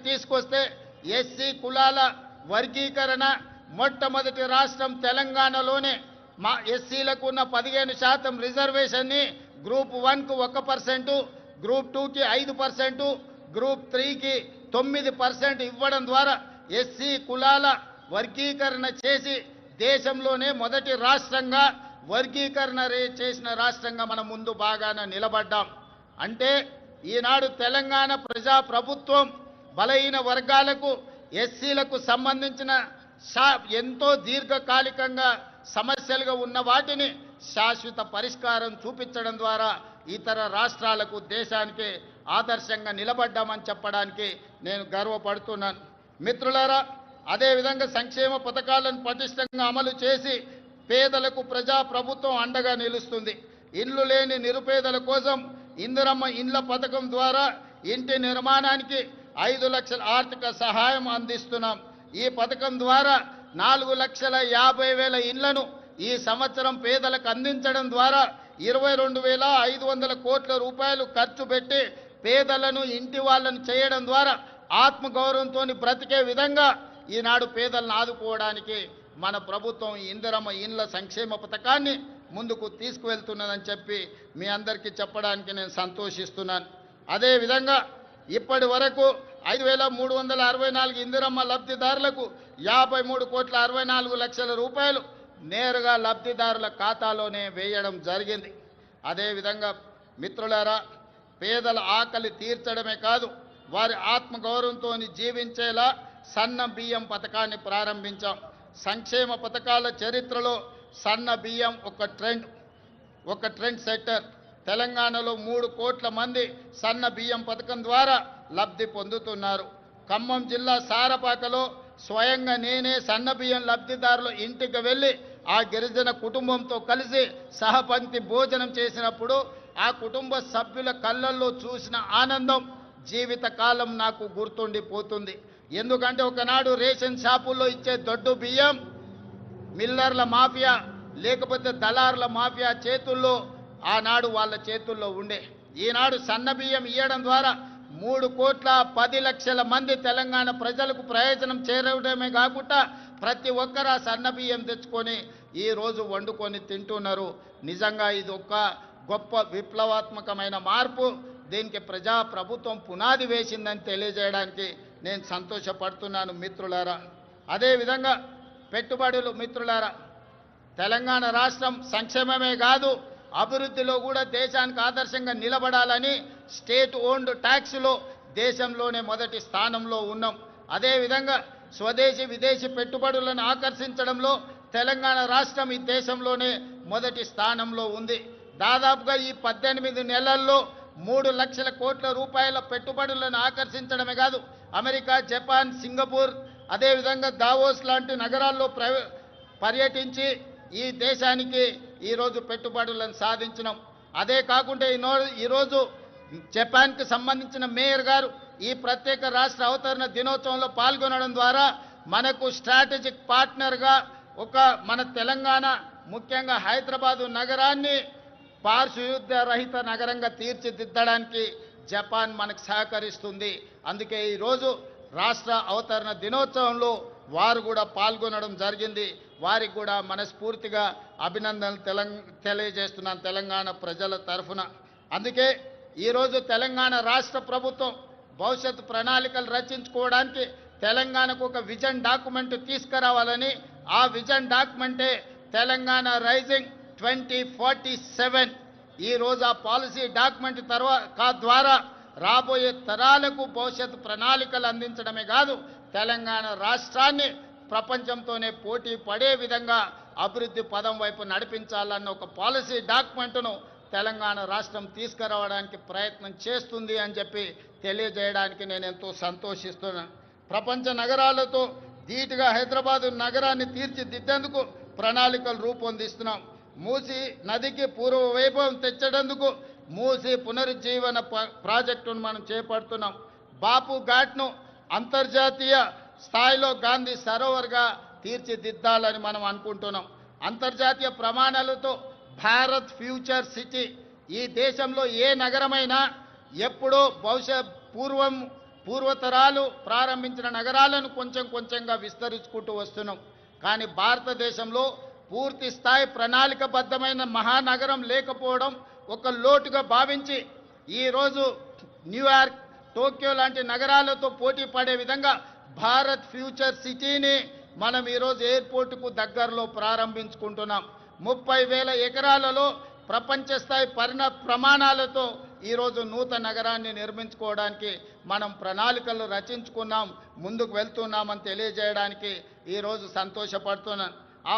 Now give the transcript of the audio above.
తీసుకొస్తే ఎస్సీ కులాల వర్గీకరణ మొట్టమొదటి రాష్ట్రం తెలంగాణలోనే మా ఎస్సీలకు ఉన్న 15% రిజర్వేషన్ని గ్రూప్ 1కు 1%, గ్రూప్ 2కి 5%, గ్రూప్ 3కి 9% ఇవ్వడం ద్వారా ఎస్సీ కులాల వర్గీకరణ చేసి దేశంలోనే మొదటి రాష్ట్రంగా వర్గీకరణ చేసిన రాష్ట్రంగా మనం ముందు బాగాన నిలబడ్డాం. అంటే ఈనాడు తెలంగాణ ప్రజా ప్రభుత్వం బలహీన వర్గాలకు ఎస్సీలకు సంబంధించిన ఎంతో దీర్ఘకాలికంగా సమస్యలుగా ఉన్న వాటిని శాశ్వత పరిష్కారం చూపించడం ద్వారా ఇతర రాష్ట్రాలకు దేశానికి ఆదర్శంగా నిలబడ్డామని చెప్పడానికి నేను గర్వపడుతున్నాను. మిత్రులారా, అదేవిధంగా సంక్షేమ పథకాలను పటిష్టంగా అమలు చేసి పేదలకు ప్రజా ప్రభుత్వం అండగా నిలుస్తుంది. ఇల్లు లేని నిరుపేదల కోసం ఇందిరమ్మ ఇండ్ల పథకం ద్వారా ఇంటి నిర్మాణానికి 5 లక్షల ఆర్థిక సహాయం అందిస్తున్నాం. ఈ పథకం ద్వారా 4,50,000 ఇళ్లను ఈ సంవత్సరం పేదలకు అందించడం ద్వారా 22,500 కోట్ల రూపాయలు ఖర్చు పెట్టి పేదలను ఇంటి వాళ్ళను చేయడం ద్వారా ఆత్మగౌరవంతో బ్రతికే విధంగా ఈనాడు పేదలను ఆదుకోవడానికి మన ప్రభుత్వం ఇందిరమ్మ ఇండ్ల సంక్షేమ పథకాన్ని ముందుకు తీసుకువెళ్తున్నదని చెప్పి మీ అందరికీ చెప్పడానికి నేను సంతోషిస్తున్నాను. అదేవిధంగా ఇప్పటి వరకు 5,364 ఇందిరమ్మ లబ్ధిదారులకు 53,64,00,000 రూపాయలు నేరుగా లబ్ధిదారుల ఖాతాలోనే వేయడం జరిగింది. అదేవిధంగా మిత్రులారా, పేదల ఆకలి తీర్చడమే కాదు వారి ఆత్మగౌరవంతో జీవించేలా సన్న బియ్యం పథకాన్ని ప్రారంభించాం. సంక్షేమ పథకాల చరిత్రలో సన్న బియ్యం ఒక ట్రెండ్ సెట్టర్. తెలంగాణలో 3 కోట్ల మంది సన్న బియ్యం పథకం ద్వారా లబ్ధి పొందుతున్నారు. ఖమ్మం జిల్లా సారపాకలో స్వయంగా నేనే సన్న బియ్యం లబ్ధిదారుల ఇంటికి వెళ్ళి ఆ గిరిజన కుటుంబంతో కలిసి సహపంక్తి భోజనం చేసినప్పుడు ఆ కుటుంబ సభ్యుల కళ్ళల్లో చూసిన ఆనందం జీవితకాలం నాకు గుర్తుండిపోతుంది. ఎందుకంటే ఒకనాడు రేషన్ షాపుల్లో ఇచ్చే దొడ్డు బియ్యం మిల్లర్ల మాఫియా లేకపోతే దళారుల మాఫియా చేతుల్లో ఆనాడు వాళ్ళ చేతుల్లో ఉండే. ఈనాడు సన్న బియ్యం ఇవ్వడం ద్వారా 3,10,00,000 మంది తెలంగాణ ప్రజలకు ప్రయోజనం చేరడమే కాకుండా ప్రతి ఒక్కరు ఆ సన్న బియ్యం తెచ్చుకొని ఈరోజు వండుకొని తింటున్నారు. నిజంగా ఇది ఒక గొప్ప విప్లవాత్మకమైన మార్పు. దీనికి ప్రజా ప్రభుత్వం పునాది వేసిందని తెలియజేయడానికి నేను సంతోషపడుతున్నాను మిత్రులారా. అదేవిధంగా పెట్టుబడులు మిత్రులారా, తెలంగాణ రాష్ట్రం సంక్షేమమే కాదు అభివృద్ధిలో కూడా దేశానికి ఆదర్శంగా నిలబడాలని స్టేట్ ఓన్డ్ ట్యాక్స్లో దేశంలోనే మొదటి స్థానంలో ఉన్నాం. అదేవిధంగా స్వదేశీ విదేశీ పెట్టుబడులను ఆకర్షించడంలో తెలంగాణ రాష్ట్రం ఈ దేశంలోనే మొదటి స్థానంలో ఉంది. దాదాపుగా ఈ 18 నెలల్లో 3 లక్షల కోట్ల రూపాయల పెట్టుబడులను ఆకర్షించడమే కాదు అమెరికా, జపాన్, సింగపూర్ అదేవిధంగా దావోస్ లాంటి నగరాల్లో పర్యటించి ఈ దేశానికి ఈరోజు పెట్టుబడులను సాధించినాం. అదే కాకుండా ఈరోజు జపాన్కి సంబంధించిన మేయర్ గారు ఈ ప్రత్యేక రాష్ట్ర అవతరణ దినోత్సవంలో పాల్గొనడం ద్వారా మనకు స్ట్రాటజిక్ పార్ట్నర్గా మన తెలంగాణ ముఖ్యంగా హైదరాబాదు నగరాన్ని పారిశుద్ధ్య రహిత నగరంగా తీర్చిదిద్దడానికి జపాన్ మనకు సహకరిస్తుంది. అందుకే ఈరోజు రాష్ట్ర అవతరణ దినోత్సవంలో వారు కూడా పాల్గొనడం జరిగింది. వారికి కూడా మనస్ఫూర్తిగా అభినందనలు తెలియజేస్తున్నాను తెలంగాణ ప్రజల తరఫున. అందుకే ఈరోజు తెలంగాణ రాష్ట్ర ప్రభుత్వం భవిష్యత్తు ప్రణాళికలు రచించుకోవడానికి తెలంగాణకు ఒక విజన్ డాక్యుమెంట్ తీసుకురావాలని, ఆ విజన్ డాక్యుమెంటే తెలంగాణ రైజింగ్ 2047. ఈరోజు ఆ పాలసీ డాక్యుమెంట్ ద్వారా రాబోయే తరాలకు భవిష్యత్తు ప్రణాళికలు అందించడమే కాదు తెలంగాణ రాష్ట్రాన్ని ప్రపంచంతోనే పోటీ పడే విధంగా అభివృద్ధి పదం వైపు నడిపించాలన్న ఒక పాలసీ డాక్యుమెంట్ను తెలంగాణ రాష్ట్రం తీసుకురావడానికి ప్రయత్నం చేస్తుంది అని చెప్పి తెలియజేయడానికి నేను ఎంతో సంతోషిస్తున్నాను. ప్రపంచ నగరాలతో ధీటుగా హైదరాబాదు నగరాన్ని తీర్చిదిద్దేందుకు ప్రణాళికలు రూపొందిస్తున్నాం. మూసీ నదికి పూర్వ వైభవం తెచ్చేందుకు మూసీ పునరుజ్జీవన ప్రాజెక్టును మనం చేపడుతున్నాం. బాపు ఘాట్ను అంతర్జాతీయ స్థాయిలో గాంధీ సరోవర్గా తీర్చిదిద్దాలని మనం అనుకుంటున్నాం. అంతర్జాతీయ ప్రమాణాలతో భారత్ ఫ్యూచర్ సిటీ. ఈ దేశంలో ఏ నగరమైనా ఎప్పుడో పూర్వం పూర్వతరాలు ప్రారంభించిన నగరాలను కొంచెం కొంచెంగా విస్తరించుకుంటూ వస్తున్నాం. కానీ భారతదేశంలో పూర్తి స్థాయి ప్రణాళికబద్ధమైన మహానగరం లేకపోవడం ఒక లోటుగా భావించి ఈరోజు న్యూయార్క్, టోక్యో లాంటి నగరాలతో పోటీ పడే విధంగా భారత్ ఫ్యూచర్ సిటీని మనం ఈరోజు ఎయిర్పోర్టుకు దగ్గరలో ప్రారంభించుకుంటున్నాం. 30,000 ఎకరాలలో ప్రపంచ స్థాయి ప్రమాణాలతో ఈరోజు నూతన నగరాన్ని నిర్మించుకోవడానికి మనం ప్రణాళికలు రచించుకున్నాం, ముందుకు వెళ్తున్నామని తెలియజేయడానికి ఈరోజు సంతోషపడుతున్నాను. ఆ